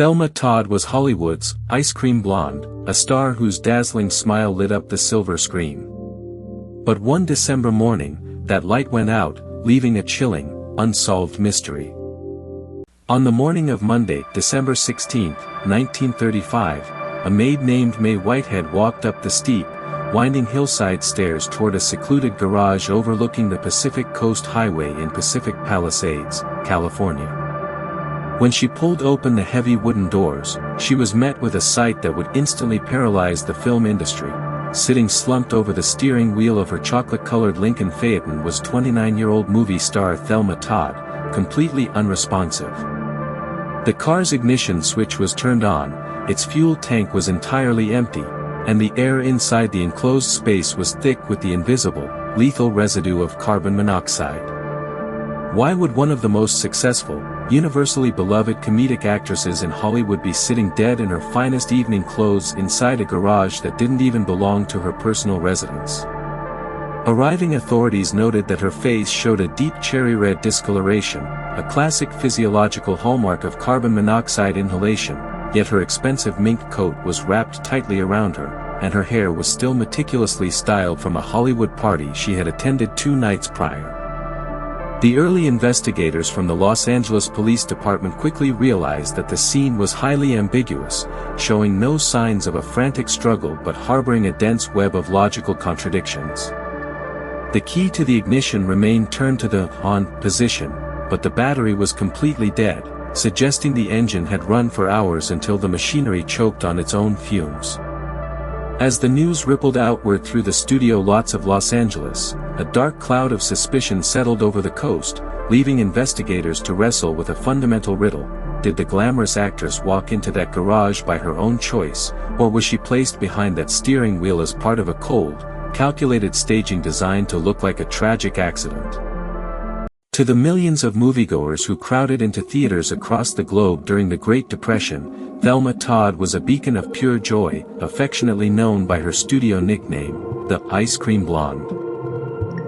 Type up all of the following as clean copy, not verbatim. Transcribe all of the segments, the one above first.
Thelma Todd was Hollywood's ice cream blonde, a star whose dazzling smile lit up the silver screen. But one December morning, that light went out, leaving a chilling, unsolved mystery. On the morning of Monday, December 16, 1935, a maid named Mae Whitehead walked up the steep, winding hillside stairs toward a secluded garage overlooking the Pacific Coast Highway in Pacific Palisades, California. When she pulled open the heavy wooden doors, she was met with a sight that would instantly paralyze the film industry. Sitting slumped over the steering wheel of her chocolate-colored Lincoln Phaeton was 29-year-old movie star Thelma Todd, completely unresponsive. The car's ignition switch was turned on, its fuel tank was entirely empty, and the air inside the enclosed space was thick with the invisible, lethal residue of carbon monoxide. Why would one of the most successful, universally beloved comedic actresses in Hollywood be sitting dead in her finest evening clothes inside a garage that didn't even belong to her personal residence? Arriving authorities noted that her face showed a deep cherry red discoloration, a classic physiological hallmark of carbon monoxide inhalation, yet her expensive mink coat was wrapped tightly around her, and her hair was still meticulously styled from a Hollywood party she had attended 2 nights prior. The early investigators from the Los Angeles Police Department quickly realized that the scene was highly ambiguous, showing no signs of a frantic struggle but harboring a dense web of logical contradictions. The key to the ignition remained turned to the on position, but the battery was completely dead, suggesting the engine had run for hours until the machinery choked on its own fumes. As the news rippled outward through the studio lots of Los Angeles, a dark cloud of suspicion settled over the coast, leaving investigators to wrestle with a fundamental riddle. Did the glamorous actress walk into that garage by her own choice, or was she placed behind that steering wheel as part of a cold, calculated staging designed to look like a tragic accident? To the millions of moviegoers who crowded into theaters across the globe during the Great Depression, Thelma Todd was a beacon of pure joy, affectionately known by her studio nickname, the Ice Cream Blonde.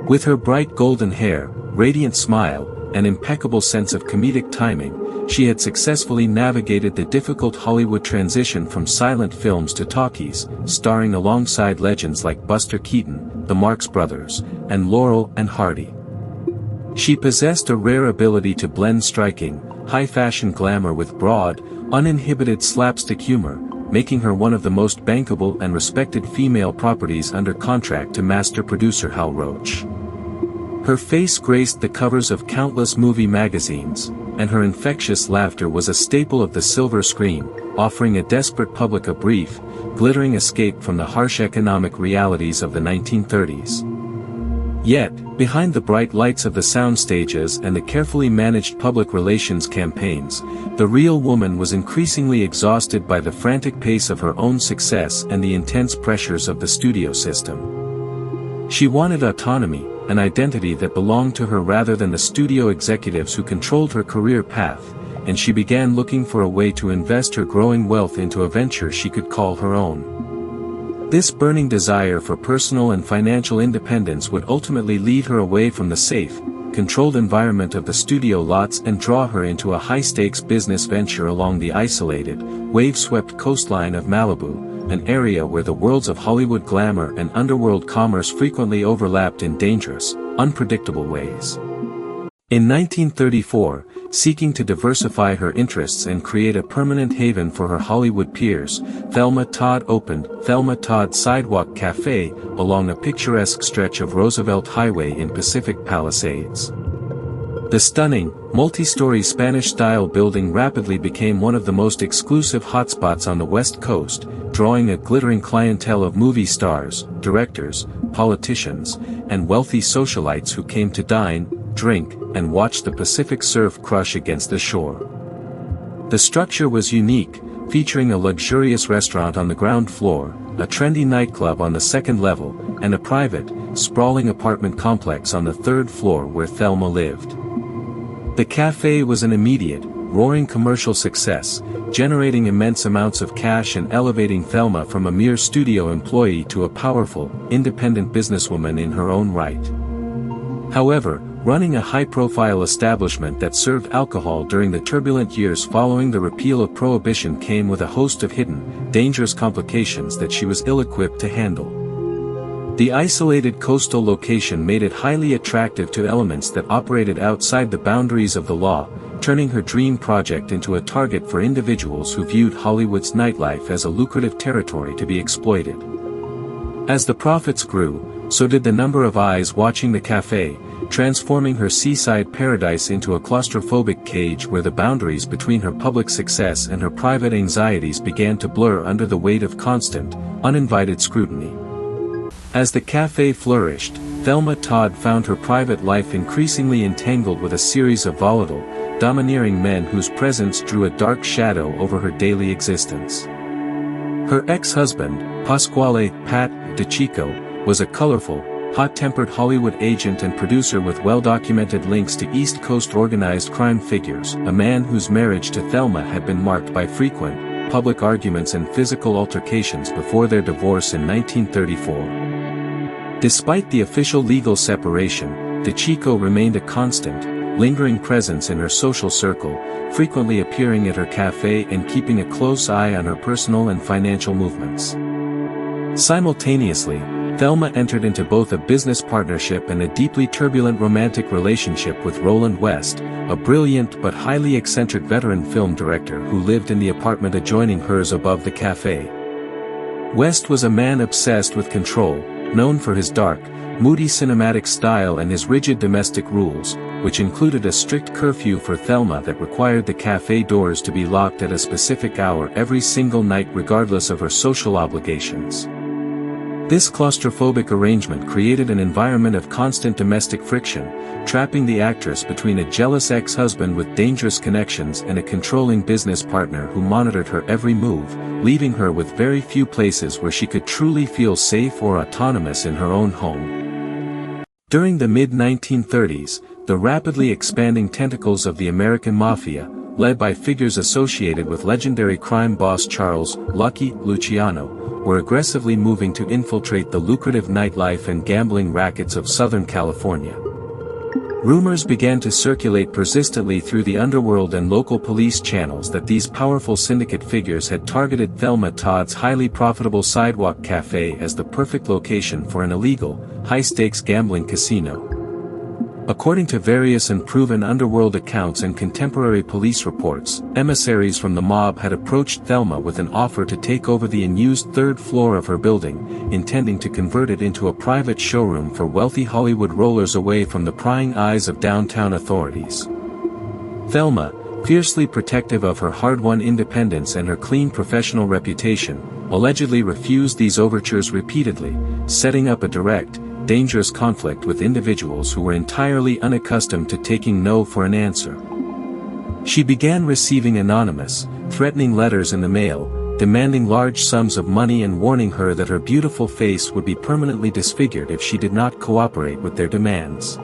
With her bright golden hair, radiant smile, and impeccable sense of comedic timing, she had successfully navigated the difficult Hollywood transition from silent films to talkies, starring alongside legends like Buster Keaton, the Marx Brothers, and Laurel and Hardy. She possessed a rare ability to blend striking, high-fashion glamour with broad, uninhibited slapstick humor, making her one of the most bankable and respected female properties under contract to master producer Hal Roach. Her face graced the covers of countless movie magazines, and her infectious laughter was a staple of the silver screen, offering a desperate public a brief, glittering escape from the harsh economic realities of the 1930s. Yet, behind the bright lights of the sound stages and the carefully managed public relations campaigns, the real woman was increasingly exhausted by the frantic pace of her own success and the intense pressures of the studio system. She wanted autonomy, an identity that belonged to her rather than the studio executives who controlled her career path, and she began looking for a way to invest her growing wealth into a venture she could call her own. This burning desire for personal and financial independence would ultimately lead her away from the safe, controlled environment of the studio lots and draw her into a high-stakes business venture along the isolated, wave-swept coastline of Malibu, an area where the worlds of Hollywood glamour and underworld commerce frequently overlapped in dangerous, unpredictable ways. In 1934, seeking to diversify her interests and create a permanent haven for her Hollywood peers, Thelma Todd opened Thelma Todd Sidewalk Café along a picturesque stretch of Roosevelt Highway in Pacific Palisades. The stunning, multi-story Spanish-style building rapidly became one of the most exclusive hotspots on the West Coast, drawing a glittering clientele of movie stars, directors, politicians, and wealthy socialites who came to dine, drink, and watch the Pacific surf crush against the shore. The structure was unique, featuring a luxurious restaurant on the ground floor, a trendy nightclub on the second level, and a private, sprawling apartment complex on the third floor where Thelma lived. The cafe was an immediate, roaring commercial success, generating immense amounts of cash and elevating Thelma from a mere studio employee to a powerful, independent businesswoman in her own right. However, running a high-profile establishment that served alcohol during the turbulent years following the repeal of Prohibition came with a host of hidden, dangerous complications that she was ill-equipped to handle. The isolated coastal location made it highly attractive to elements that operated outside the boundaries of the law, turning her dream project into a target for individuals who viewed Hollywood's nightlife as a lucrative territory to be exploited. As the profits grew, so did the number of eyes watching the cafe, transforming her seaside paradise into a claustrophobic cage where the boundaries between her public success and her private anxieties began to blur under the weight of constant, uninvited scrutiny. As the cafe flourished, Thelma Todd found her private life increasingly entangled with a series of volatile, domineering men whose presence drew a dark shadow over her daily existence. Her ex-husband, Pasquale "Pat" DeCicco, was a colorful, hot-tempered Hollywood agent and producer with well-documented links to East Coast organized crime figures, a man whose marriage to Thelma had been marked by frequent, public arguments and physical altercations before their divorce in 1934. Despite the official legal separation, DeCicco remained a constant, lingering presence in her social circle, frequently appearing at her cafe and keeping a close eye on her personal and financial movements. Simultaneously, Thelma entered into both a business partnership and a deeply turbulent romantic relationship with Roland West, a brilliant but highly eccentric veteran film director who lived in the apartment adjoining hers above the cafe. West was a man obsessed with control, known for his dark, moody cinematic style and his rigid domestic rules, which included a strict curfew for Thelma that required the cafe doors to be locked at a specific hour every single night regardless of her social obligations. This claustrophobic arrangement created an environment of constant domestic friction, trapping the actress between a jealous ex-husband with dangerous connections and a controlling business partner who monitored her every move, leaving her with very few places where she could truly feel safe or autonomous in her own home. During the mid-1930s, the rapidly expanding tentacles of the American Mafia, led by figures associated with legendary crime boss Charles "Lucky" Luciano, were aggressively moving to infiltrate the lucrative nightlife and gambling rackets of Southern California. Rumors began to circulate persistently through the underworld and local police channels that these powerful syndicate figures had targeted Thelma Todd's highly profitable Sidewalk Café as the perfect location for an illegal, high-stakes gambling casino. According to various unproven underworld accounts and contemporary police reports, emissaries from the mob had approached Thelma with an offer to take over the unused third floor of her building, intending to convert it into a private showroom for wealthy Hollywood rollers away from the prying eyes of downtown authorities. Thelma, fiercely protective of her hard-won independence and her clean professional reputation, allegedly refused these overtures repeatedly, setting up a direct, dangerous conflict with individuals who were entirely unaccustomed to taking no for an answer. She began receiving anonymous, threatening letters in the mail, demanding large sums of money and warning her that her beautiful face would be permanently disfigured if she did not cooperate with their demands.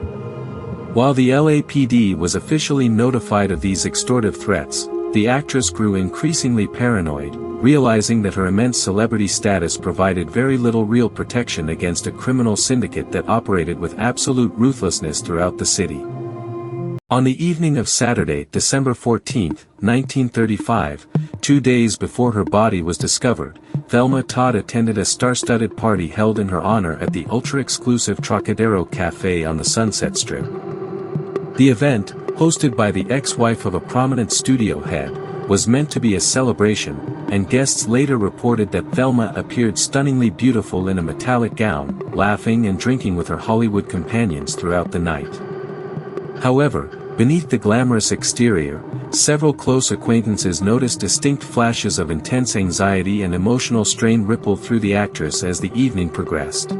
While the LAPD was officially notified of these extortive threats, the actress grew increasingly paranoid, realizing that her immense celebrity status provided very little real protection against a criminal syndicate that operated with absolute ruthlessness throughout the city. On the evening of Saturday, December 14, 1935, 2 days before her body was discovered, Thelma Todd attended a star-studded party held in her honor at the ultra-exclusive Trocadero Café on the Sunset Strip. The event, hosted by the ex-wife of a prominent studio head, was meant to be a celebration, and guests later reported that Thelma appeared stunningly beautiful in a metallic gown, laughing and drinking with her Hollywood companions throughout the night. However, beneath the glamorous exterior, several close acquaintances noticed distinct flashes of intense anxiety and emotional strain ripple through the actress as the evening progressed.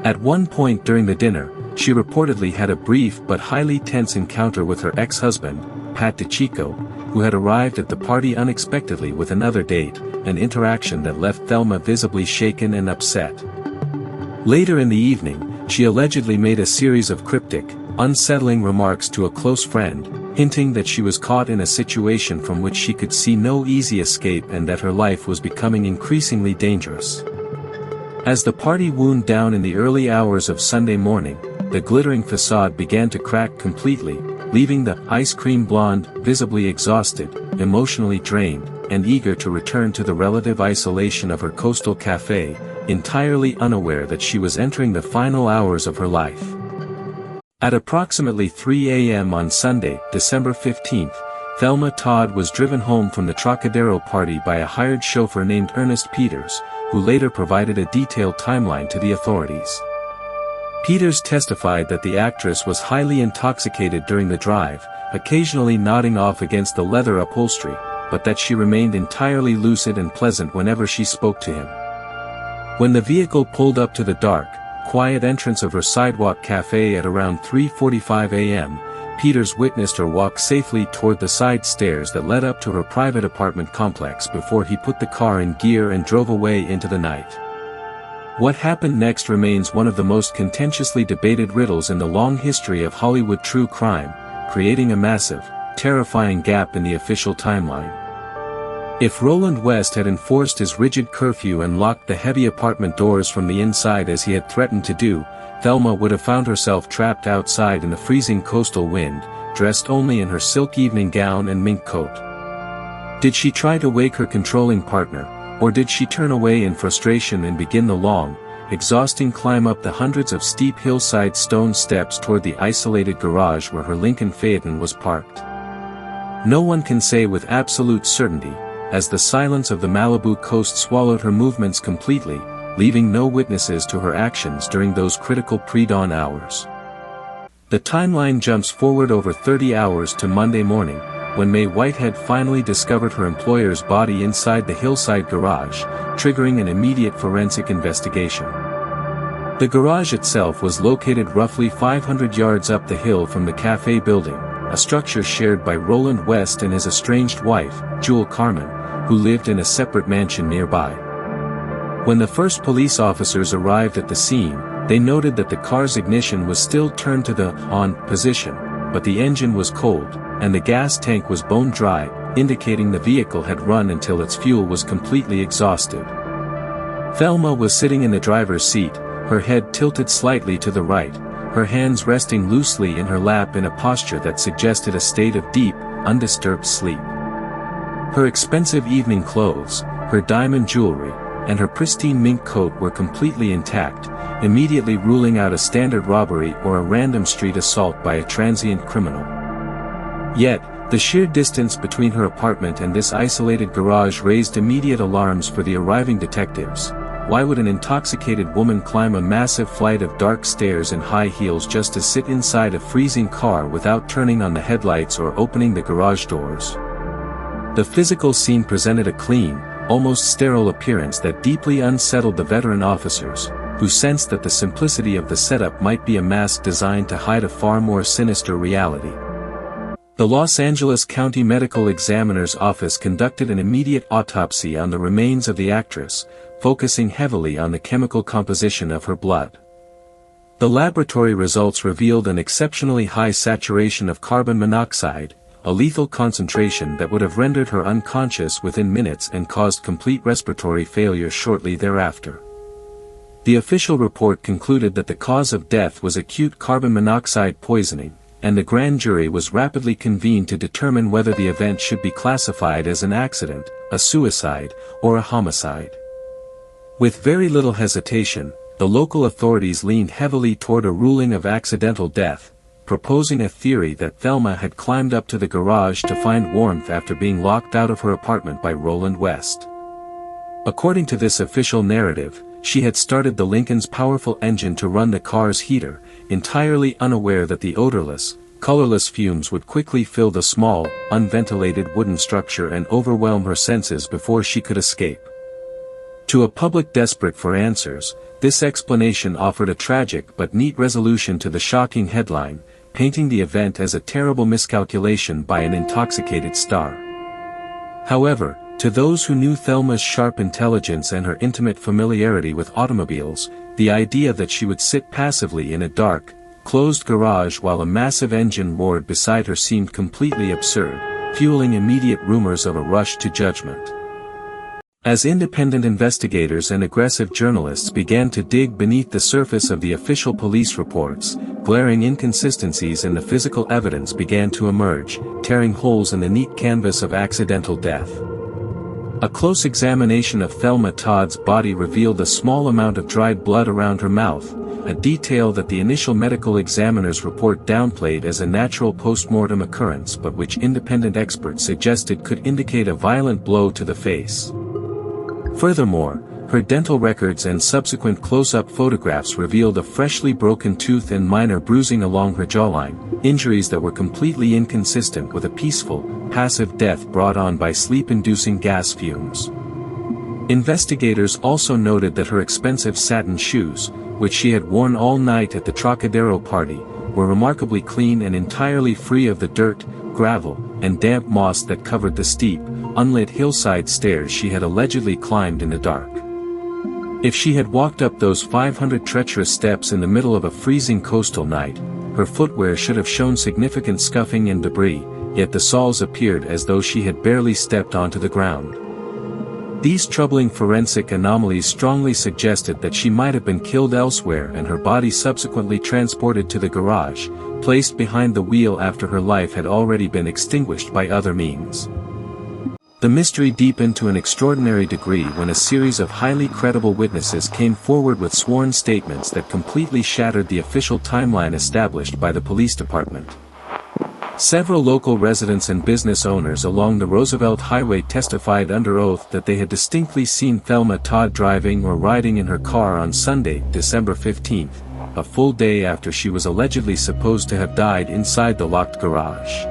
At one point during the dinner, she reportedly had a brief but highly tense encounter with her ex-husband, Pat DeCicco, who had arrived at the party unexpectedly with another date, an interaction that left Thelma visibly shaken and upset. Later in the evening, she allegedly made a series of cryptic, unsettling remarks to a close friend, hinting that she was caught in a situation from which she could see no easy escape and that her life was becoming increasingly dangerous. As the party wound down in the early hours of Sunday morning, the glittering facade began to crack completely, leaving the ice cream blonde visibly exhausted, emotionally drained, and eager to return to the relative isolation of her coastal cafe, entirely unaware that she was entering the final hours of her life. At approximately 3 a.m. on Sunday, December 15th, Thelma Todd was driven home from the Trocadero party by a hired chauffeur named Ernest Peters, who later provided a detailed timeline to the authorities. Peters testified that the actress was highly intoxicated during the drive, occasionally nodding off against the leather upholstery, but that she remained entirely lucid and pleasant whenever she spoke to him. When the vehicle pulled up to the dark, quiet entrance of her Sidewalk Café at around 3:45 a.m., Peters witnessed her walk safely toward the side stairs that led up to her private apartment complex before he put the car in gear and drove away into the night. What happened next remains one of the most contentiously debated riddles in the long history of Hollywood true crime, creating a massive, terrifying gap in the official timeline. If Roland West had enforced his rigid curfew and locked the heavy apartment doors from the inside as he had threatened to do, Thelma would have found herself trapped outside in the freezing coastal wind, dressed only in her silk evening gown and mink coat. Did she try to wake her controlling partner, or did she turn away in frustration and begin the long, exhausting climb up the hundreds of steep hillside stone steps toward the isolated garage where her Lincoln Phaeton was parked? No one can say with absolute certainty, as the silence of the Malibu coast swallowed her movements completely, leaving no witnesses to her actions during those critical pre-dawn hours. The timeline jumps forward over 30 hours to Monday morning, when Mae Whitehead finally discovered her employer's body inside the hillside garage, triggering an immediate forensic investigation. The garage itself was located roughly 500 yards up the hill from the cafe building, a structure shared by Roland West and his estranged wife, Jewel Carmen, who lived in a separate mansion nearby. When the first police officers arrived at the scene, they noted that the car's ignition was still turned to the on position, but the engine was cold, and the gas tank was bone dry, indicating the vehicle had run until its fuel was completely exhausted. Thelma was sitting in the driver's seat, her head tilted slightly to the right, her hands resting loosely in her lap in a posture that suggested a state of deep, undisturbed sleep. Her expensive evening clothes, her diamond jewelry, and her pristine mink coat were completely intact, immediately ruling out a standard robbery or a random street assault by a transient criminal. Yet, the sheer distance between her apartment and this isolated garage raised immediate alarms for the arriving detectives. Why would an intoxicated woman climb a massive flight of dark stairs in high heels just to sit inside a freezing car without turning on the headlights or opening the garage doors? The physical scene presented a clean, almost sterile appearance that deeply unsettled the veteran officers, who sensed that the simplicity of the setup might be a mask designed to hide a far more sinister reality. The Los Angeles County Medical Examiner's Office conducted an immediate autopsy on the remains of the actress, focusing heavily on the chemical composition of her blood. The laboratory results revealed an exceptionally high saturation of carbon monoxide, a lethal concentration that would have rendered her unconscious within minutes and caused complete respiratory failure shortly thereafter. The official report concluded that the cause of death was acute carbon monoxide poisoning, and the grand jury was rapidly convened to determine whether the event should be classified as an accident, a suicide, or a homicide. With very little hesitation, the local authorities leaned heavily toward a ruling of accidental death, proposing a theory that Thelma had climbed up to the garage to find warmth after being locked out of her apartment by Roland West. According to this official narrative, she had started the Lincoln's powerful engine to run the car's heater, entirely unaware that the odorless, colorless fumes would quickly fill the small, unventilated wooden structure and overwhelm her senses before she could escape. To a public desperate for answers, this explanation offered a tragic but neat resolution to the shocking headline, painting the event as a terrible miscalculation by an intoxicated star. However, to those who knew Thelma's sharp intelligence and her intimate familiarity with automobiles, the idea that she would sit passively in a dark, closed garage while a massive engine roared beside her seemed completely absurd, fueling immediate rumors of a rush to judgment. As independent investigators and aggressive journalists began to dig beneath the surface of the official police reports, glaring inconsistencies in the physical evidence began to emerge, tearing holes in the neat canvas of accidental death. A close examination of Thelma Todd's body revealed a small amount of dried blood around her mouth, a detail that the initial medical examiner's report downplayed as a natural post-mortem occurrence but which independent experts suggested could indicate a violent blow to the face. Furthermore, her dental records and subsequent close-up photographs revealed a freshly broken tooth and minor bruising along her jawline, injuries that were completely inconsistent with a peaceful, passive death brought on by sleep-inducing gas fumes. Investigators also noted that her expensive satin shoes, which she had worn all night at the Trocadero party, were remarkably clean and entirely free of the dirt, gravel, and damp moss that covered the steep, unlit hillside stairs she had allegedly climbed in the dark. If she had walked up those 500 treacherous steps in the middle of a freezing coastal night, her footwear should have shown significant scuffing and debris, yet the soles appeared as though she had barely stepped onto the ground. These troubling forensic anomalies strongly suggested that she might have been killed elsewhere and her body subsequently transported to the garage, placed behind the wheel after her life had already been extinguished by other means. The mystery deepened to an extraordinary degree when a series of highly credible witnesses came forward with sworn statements that completely shattered the official timeline established by the police department. Several local residents and business owners along the Roosevelt Highway testified under oath that they had distinctly seen Thelma Todd driving or riding in her car on Sunday, December 15, a full day after she was allegedly supposed to have died inside the locked garage.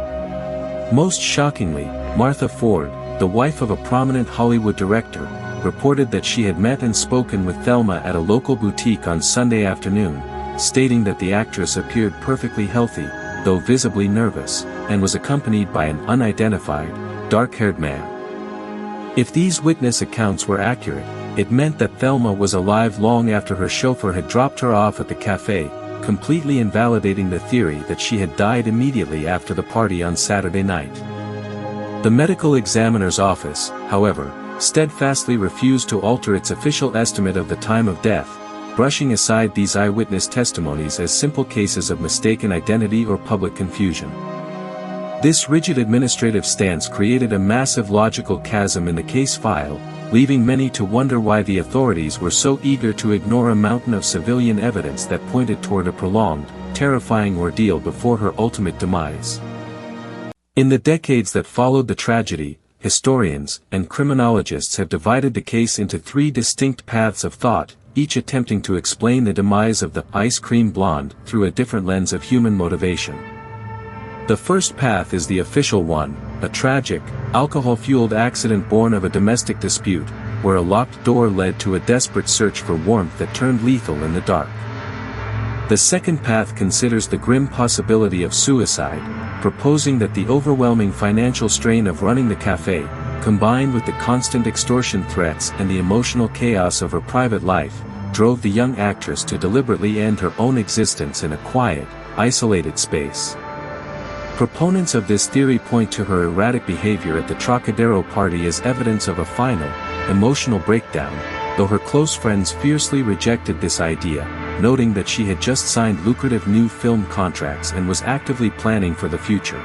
Most shockingly, Martha Ford, the wife of a prominent Hollywood director, reported that she had met and spoken with Thelma at a local boutique on Sunday afternoon, stating that the actress appeared perfectly healthy, though visibly nervous, and was accompanied by an unidentified, dark-haired man. If these witness accounts were accurate, it meant that Thelma was alive long after her chauffeur had dropped her off at the cafe, completely invalidating the theory that she had died immediately after the party on Saturday night. The medical examiner's office, however, steadfastly refused to alter its official estimate of the time of death, brushing aside these eyewitness testimonies as simple cases of mistaken identity or public confusion. This rigid administrative stance created a massive logical chasm in the case file, leaving many to wonder why the authorities were so eager to ignore a mountain of civilian evidence that pointed toward a prolonged, terrifying ordeal before her ultimate demise. In the decades that followed the tragedy, historians and criminologists have divided the case into three distinct paths of thought, each attempting to explain the demise of the ice cream blonde through a different lens of human motivation. The first path is the official one, a tragic, alcohol-fueled accident born of a domestic dispute, where a locked door led to a desperate search for warmth that turned lethal in the dark. The second path considers the grim possibility of suicide, proposing that the overwhelming financial strain of running the cafe, combined with the constant extortion threats and the emotional chaos of her private life, drove the young actress to deliberately end her own existence in a quiet, isolated space. Proponents of this theory point to her erratic behavior at the Trocadero party as evidence of a final, emotional breakdown, though her close friends fiercely rejected this idea, noting that she had just signed lucrative new film contracts and was actively planning for the future.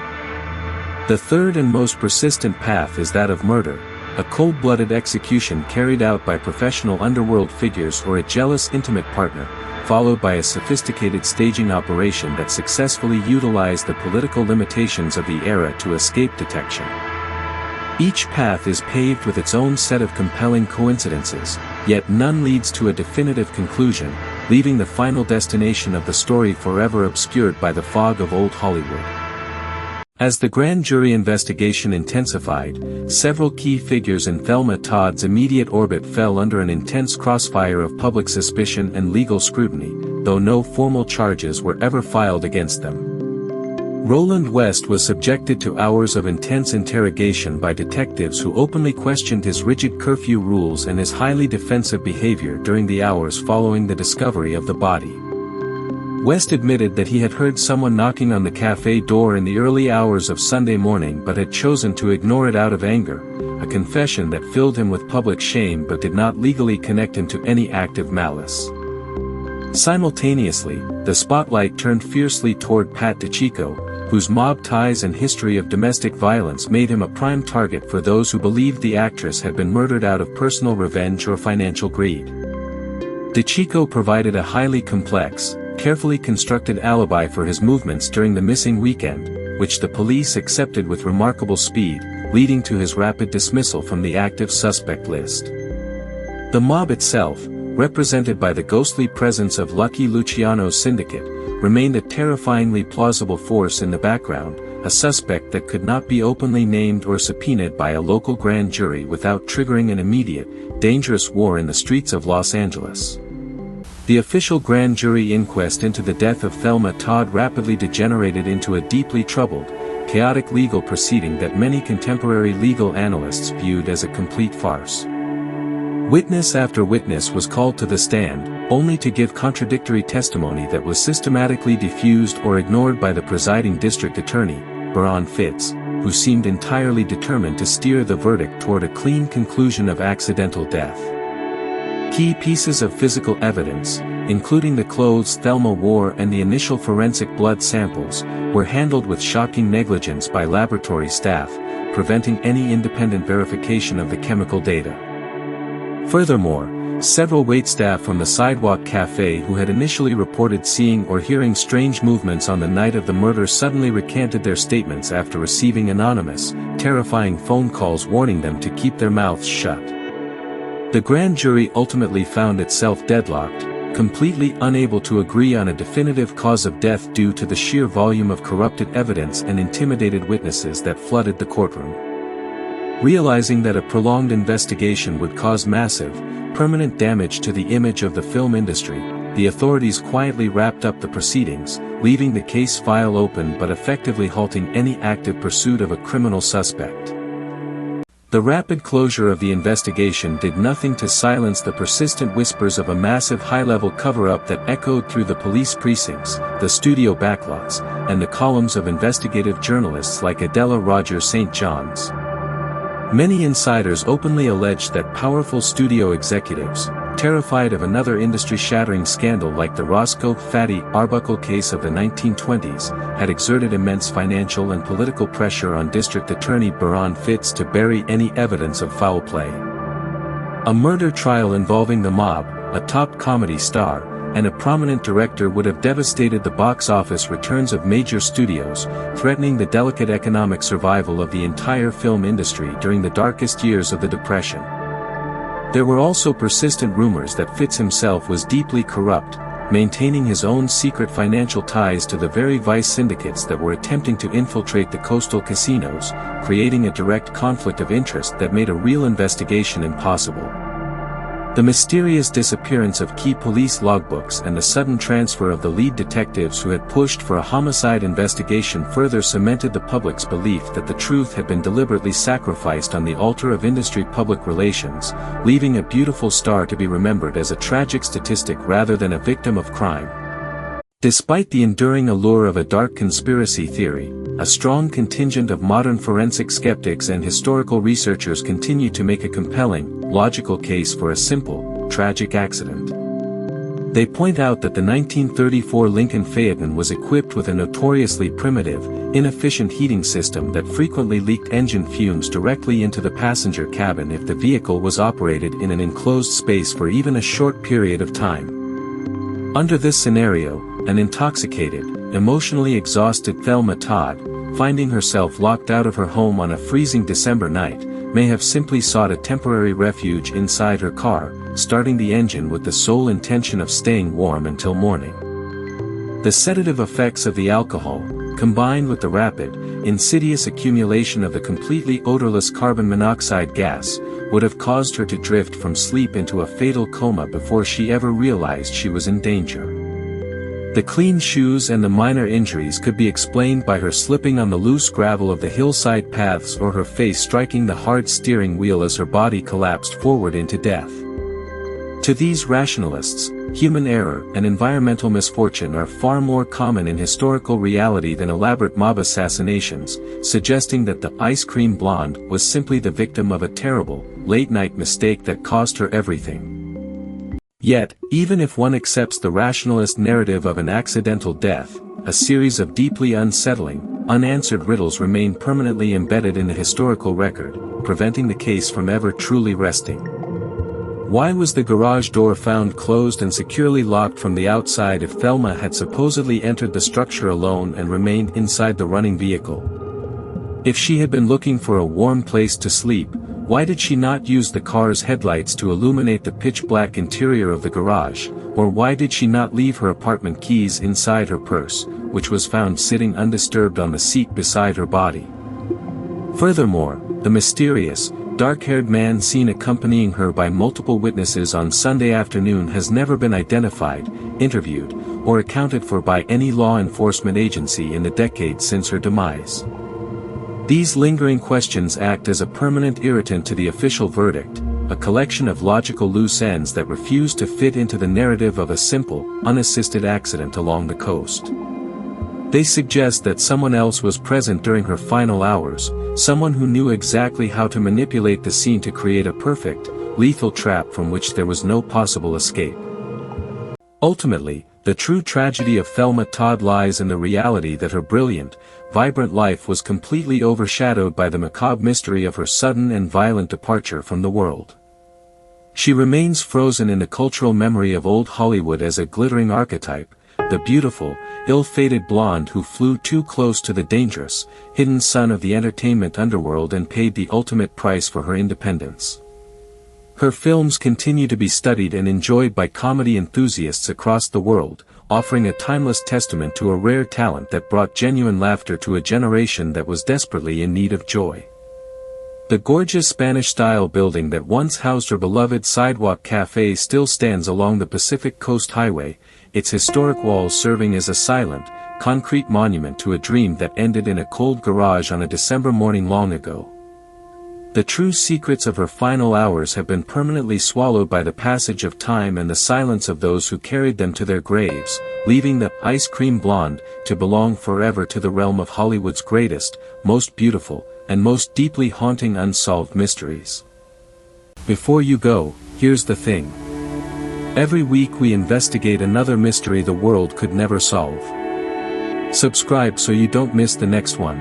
The third and most persistent path is that of murder, a cold-blooded execution carried out by professional underworld figures or a jealous intimate partner, followed by a sophisticated staging operation that successfully utilized the political limitations of the era to escape detection. Each path is paved with its own set of compelling coincidences, yet none leads to a definitive conclusion, leaving the final destination of the story forever obscured by the fog of old Hollywood. As the grand jury investigation intensified, several key figures in Thelma Todd's immediate orbit fell under an intense crossfire of public suspicion and legal scrutiny, though no formal charges were ever filed against them. Roland West was subjected to hours of intense interrogation by detectives who openly questioned his rigid curfew rules and his highly defensive behavior during the hours following the discovery of the body. West admitted that he had heard someone knocking on the cafe door in the early hours of Sunday morning but had chosen to ignore it out of anger, a confession that filled him with public shame but did not legally connect him to any act of malice. Simultaneously, the spotlight turned fiercely toward Pat DiCicco, whose mob ties and history of domestic violence made him a prime target for those who believed the actress had been murdered out of personal revenge or financial greed. DiCicco provided a highly complex, carefully constructed alibi for his movements during the missing weekend, which the police accepted with remarkable speed, leading to his rapid dismissal from the active suspect list. The mob itself, represented by the ghostly presence of Lucky Luciano's syndicate, remained a terrifyingly plausible force in the background, a suspect that could not be openly named or subpoenaed by a local grand jury without triggering an immediate, dangerous war in the streets of Los Angeles. The official grand jury inquest into the death of Thelma Todd rapidly degenerated into a deeply troubled, chaotic legal proceeding that many contemporary legal analysts viewed as a complete farce. Witness after witness was called to the stand, only to give contradictory testimony that was systematically diffused or ignored by the presiding district attorney, Baron Fitz, who seemed entirely determined to steer the verdict toward a clean conclusion of accidental death. Key pieces of physical evidence, including the clothes Thelma wore and the initial forensic blood samples, were handled with shocking negligence by laboratory staff, preventing any independent verification of the chemical data. Furthermore, several waitstaff from the Sidewalk Café who had initially reported seeing or hearing strange movements on the night of the murder suddenly recanted their statements after receiving anonymous, terrifying phone calls warning them to keep their mouths shut. The grand jury ultimately found itself deadlocked, completely unable to agree on a definitive cause of death due to the sheer volume of corrupted evidence and intimidated witnesses that flooded the courtroom. Realizing that a prolonged investigation would cause massive, permanent damage to the image of the film industry, the authorities quietly wrapped up the proceedings, leaving the case file open but effectively halting any active pursuit of a criminal suspect. The rapid closure of the investigation did nothing to silence the persistent whispers of a massive high-level cover-up that echoed through the police precincts, the studio backlots, and the columns of investigative journalists like Adela Rogers St. John's. Many insiders openly alleged that powerful studio executives, terrified of another industry-shattering scandal like the Roscoe Fatty Arbuckle case of the 1920s, had exerted immense financial and political pressure on District Attorney Baron Fitz to bury any evidence of foul play. A murder trial involving the mob, a top comedy star, and a prominent director would have devastated the box office returns of major studios, threatening the delicate economic survival of the entire film industry during the darkest years of the Depression. There were also persistent rumors that Fitz himself was deeply corrupt, maintaining his own secret financial ties to the very vice syndicates that were attempting to infiltrate the coastal casinos, creating a direct conflict of interest that made a real investigation impossible. The mysterious disappearance of key police logbooks and the sudden transfer of the lead detectives who had pushed for a homicide investigation further cemented the public's belief that the truth had been deliberately sacrificed on the altar of industry public relations, leaving a beautiful star to be remembered as a tragic statistic rather than a victim of crime. Despite the enduring allure of a dark conspiracy theory, a strong contingent of modern forensic skeptics and historical researchers continue to make a compelling, logical case for a simple, tragic accident. They point out that the 1934 Lincoln Phaeton was equipped with a notoriously primitive, inefficient heating system that frequently leaked engine fumes directly into the passenger cabin if the vehicle was operated in an enclosed space for even a short period of time. Under this scenario, an intoxicated, emotionally exhausted Thelma Todd, finding herself locked out of her home on a freezing December night, may have simply sought a temporary refuge inside her car, starting the engine with the sole intention of staying warm until morning. The sedative effects of the alcohol, combined with the rapid, insidious accumulation of the completely odorless carbon monoxide gas, would have caused her to drift from sleep into a fatal coma before she ever realized she was in danger. The clean shoes and the minor injuries could be explained by her slipping on the loose gravel of the hillside paths or her face striking the hard steering wheel as her body collapsed forward into death. To these rationalists, human error and environmental misfortune are far more common in historical reality than elaborate mob assassinations, suggesting that the ice cream blonde was simply the victim of a terrible, late-night mistake that cost her everything. Yet, even if one accepts the rationalist narrative of an accidental death, a series of deeply unsettling, unanswered riddles remain permanently embedded in the historical record, preventing the case from ever truly resting. Why was the garage door found closed and securely locked from the outside if Thelma had supposedly entered the structure alone and remained inside the running vehicle? If she had been looking for a warm place to sleep, why did she not use the car's headlights to illuminate the pitch-black interior of the garage, or why did she not leave her apartment keys inside her purse, which was found sitting undisturbed on the seat beside her body? Furthermore, the mysterious, dark-haired man seen accompanying her by multiple witnesses on Sunday afternoon has never been identified, interviewed, or accounted for by any law enforcement agency in the decades since her demise. These lingering questions act as a permanent irritant to the official verdict, a collection of logical loose ends that refuse to fit into the narrative of a simple, unassisted accident along the coast. They suggest that someone else was present during her final hours, someone who knew exactly how to manipulate the scene to create a perfect, lethal trap from which there was no possible escape. Ultimately, the true tragedy of Thelma Todd lies in the reality that her brilliant, vibrant life was completely overshadowed by the macabre mystery of her sudden and violent departure from the world. She remains frozen in the cultural memory of old Hollywood as a glittering archetype, the beautiful, ill-fated blonde who flew too close to the dangerous, hidden son of the entertainment underworld and paid the ultimate price for her independence. Her films continue to be studied and enjoyed by comedy enthusiasts across the world, offering a timeless testament to a rare talent that brought genuine laughter to a generation that was desperately in need of joy. The gorgeous Spanish-style building that once housed her beloved Sidewalk Café still stands along the Pacific Coast Highway, its historic walls serving as a silent, concrete monument to a dream that ended in a cold garage on a December morning long ago. The true secrets of her final hours have been permanently swallowed by the passage of time and the silence of those who carried them to their graves, leaving the ice cream blonde to belong forever to the realm of Hollywood's greatest, most beautiful, and most deeply haunting unsolved mysteries. Before you go, here's the thing. Every week we investigate another mystery the world could never solve. Subscribe so you don't miss the next one.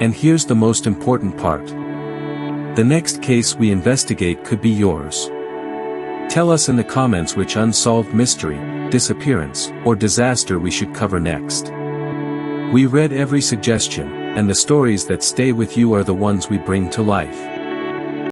And here's the most important part. The next case we investigate could be yours. Tell us in the comments which unsolved mystery, disappearance, or disaster we should cover next. We read every suggestion, and the stories that stay with you are the ones we bring to life.